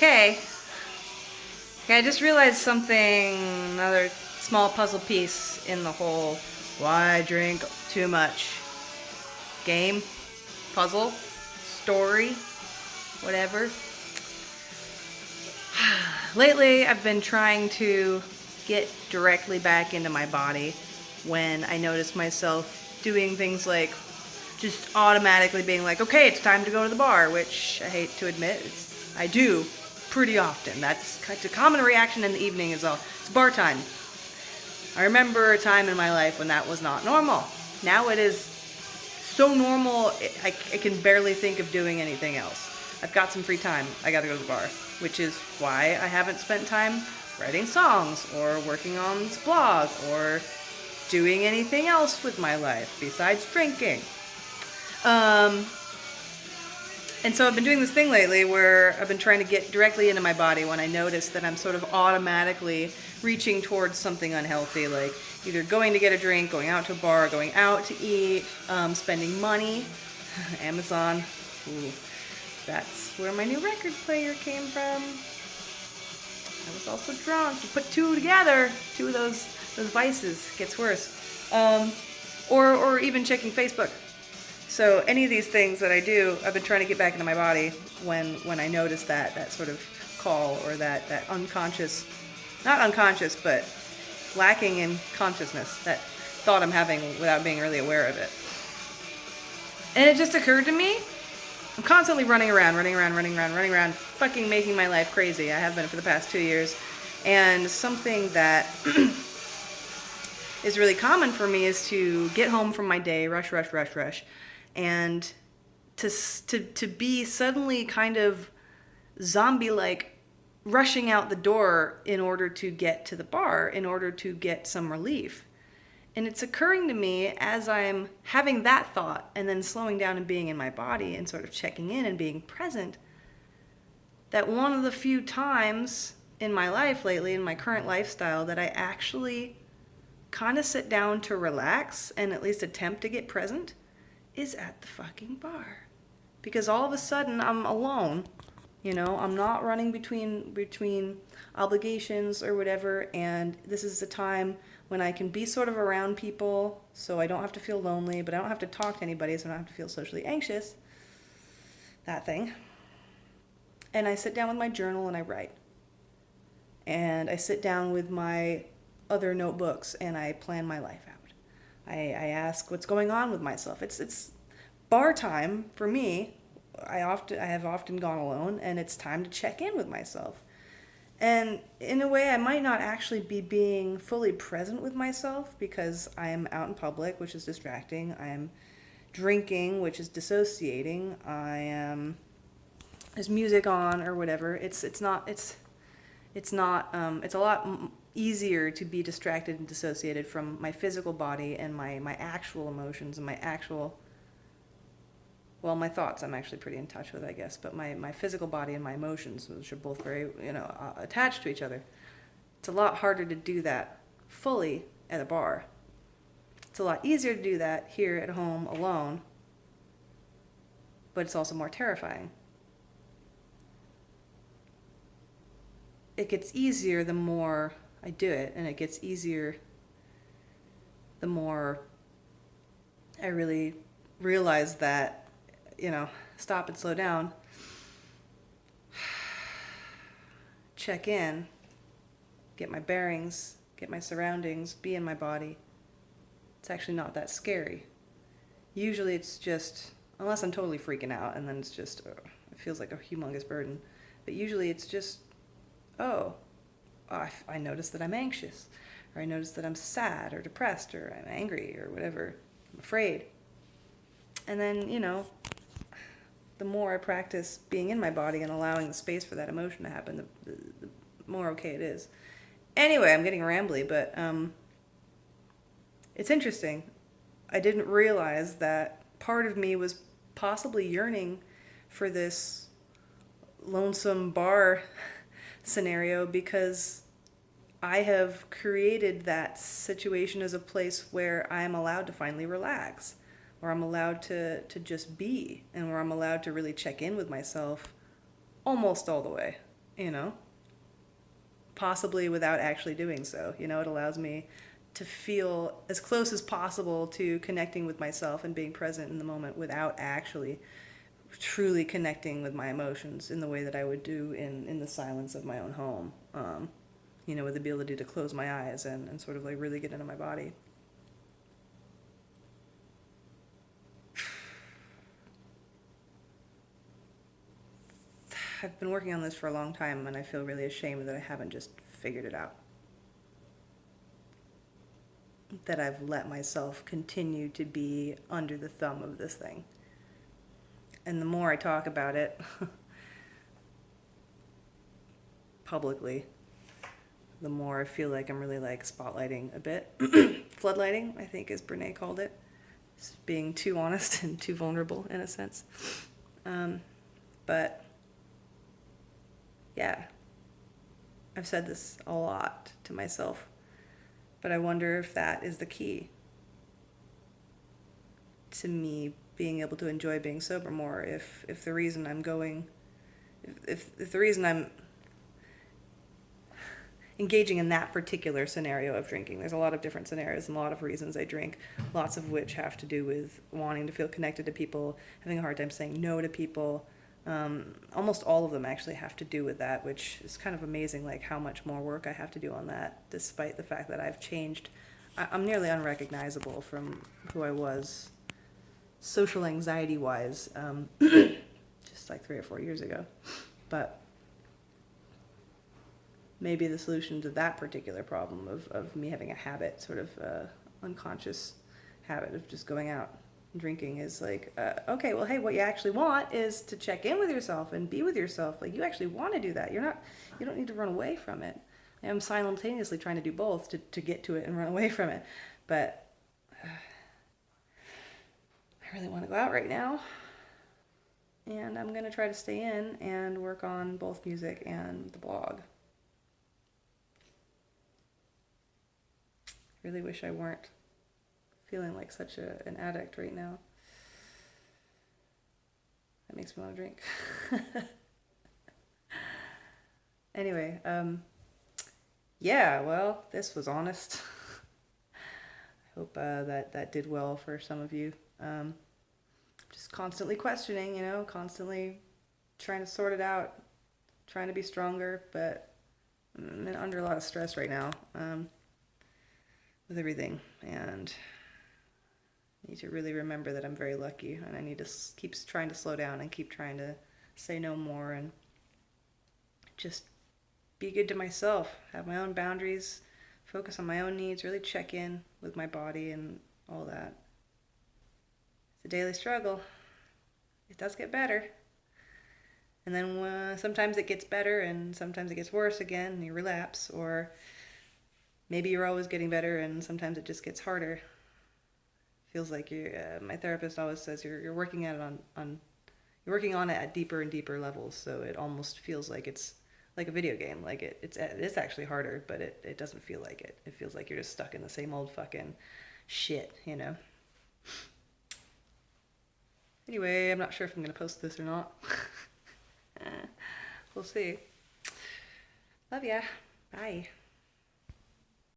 Okay. Okay, I just realized something, another small puzzle piece in the whole why drink too much game, puzzle, story, whatever. Lately, I've been trying to get directly back into my body when I notice myself doing things like just automatically being like, okay, it's time to go to the bar, which I hate to admit, I do pretty often. That's a common reaction in the evening is, it's bar time. I remember a time in my life when that was not normal. Now it is so normal, I can barely think of doing anything else. I've got some free time, I gotta go to the bar, which is why I haven't spent time writing songs or working on this blog or doing anything else with my life besides drinking. And so I've been doing this thing lately where I've been trying to get directly into my body when I notice that I'm sort of automatically reaching towards something unhealthy, like either going to get a drink, going out to a bar, going out to eat, spending money. Amazon. Ooh, that's where my new record player came from. I was also drunk. You put two together, two of those vices, gets worse. Or even checking Facebook. So any of these things that I do, I've been trying to get back into my body when I notice that sort of call or that unconscious, not unconscious, but lacking in consciousness, that thought I'm having without being really aware of it. And it just occurred to me, I'm constantly running around, fucking making my life crazy. I have been for the past 2 years. And something that is really common for me is to get home from my day, rush, and to be suddenly kind of zombie-like rushing out the door in order to get to the bar, in order to get some relief. And it's occurring to me as I'm having that thought and then slowing down and being in my body and sort of checking in and being present, that one of the few times in my life lately, in my current lifestyle, that I actually kind of sit down to relax and at least attempt to get present is at the fucking bar. Because all of a sudden I'm alone, I'm not running between obligations or whatever, and this is the time when I can be sort of around people so I don't have to feel lonely, but I don't have to talk to anybody, so I don't have to feel socially anxious. That thing. And I sit down with my journal and I write. And I sit down with my other notebooks and I plan my life out. I ask what's going on with myself. It's bar time for me. I have often gone alone, and it's time to check in with myself. And in a way, I might not actually be being fully present with myself because I am out in public, which is distracting. I am drinking, which is dissociating. There's music on or whatever. It's a lot easier to be distracted and dissociated from my physical body and my actual emotions and my thoughts I'm actually pretty in touch with, I guess, but my physical body and my emotions, which are both very, attached to each other. It's a lot harder to do that fully at a bar. It's a lot easier to do that here at home alone, but it's also more terrifying. It gets easier the more I do it, and it gets easier the more I really realize that, stop and slow down, check in, get my bearings, get my surroundings, be in my body. It's actually not that scary. Usually it's just, unless I'm totally freaking out, and then it's just, it feels like a humongous burden. But usually it's just, I notice that I'm anxious, or I notice that I'm sad or depressed, or I'm angry, or whatever. I'm afraid. And then, the more I practice being in my body and allowing the space for that emotion to happen, the more okay it is. Anyway, I'm getting rambly, but it's interesting. I didn't realize that part of me was possibly yearning for this lonesome bar scenario because I have created that situation as a place where I'm allowed to finally relax, where I'm allowed to just be, and where I'm allowed to really check in with myself almost all the way. you know, possibly without actually doing so. You know, it allows me to feel as close as possible to connecting with myself and being present in the moment without actually truly connecting with my emotions in the way that I would do in the silence of my own home. You know, with the ability to close my eyes and sort of like really get into my body. I've been working on this for a long time, and I feel really ashamed that I haven't just figured it out. That I've let myself continue to be under the thumb of this thing. And the more I talk about it publicly, the more I feel like I'm really like spotlighting a bit. Floodlighting, I think, as Brene called it. Just being too honest and too vulnerable in a sense. But yeah, I've said this a lot to myself, but I wonder if that is the key to me being able to enjoy being sober more. If the reason I'm going, if the reason I'm engaging in that particular scenario of drinking, there's a lot of different scenarios and a lot of reasons I drink, lots of which have to do with wanting to feel connected to people, having a hard time saying no to people. Almost all of them actually have to do with that, which is kind of amazing, like how much more work I have to do on that, despite the fact that I've changed. I'm nearly unrecognizable from who I was social anxiety wise, just like 3 or 4 years ago. But maybe the solution to that particular problem of me having a habit, sort of unconscious habit of just going out and drinking is like, okay, well, hey, what you actually want is to check in with yourself and be with yourself. Like, you actually want to do that. You don't need to run away from it. I'm simultaneously trying to do both to get to it and run away from it. But I really want to go out right now. And I'm going to try to stay in and work on both music and the blog. I really wish I weren't feeling like such an addict right now. That makes me want to drink. Anyway, yeah, well, this was honest. I hope that did well for some of you. Just constantly questioning, you know, constantly trying to sort it out, trying to be stronger, but I'm under a lot of stress right now with everything, and I need to really remember that I'm very lucky, and I need to keep trying to slow down and keep trying to say no more and just be good to myself, have my own boundaries, focus on my own needs, really check in with my body and all that. It's a daily struggle. It does get better. And then sometimes it gets better and sometimes it gets worse again and you relapse, or maybe you're always getting better and sometimes it just gets harder. Feels like my therapist always says you're working at it you're working on it at deeper and deeper levels, so it almost feels like it's like a video game. Like it's actually harder, but it doesn't feel like it. It feels like you're just stuck in the same old fucking shit, you know? Anyway, I'm not sure if I'm going to post this or not. We'll see. Love ya. Bye.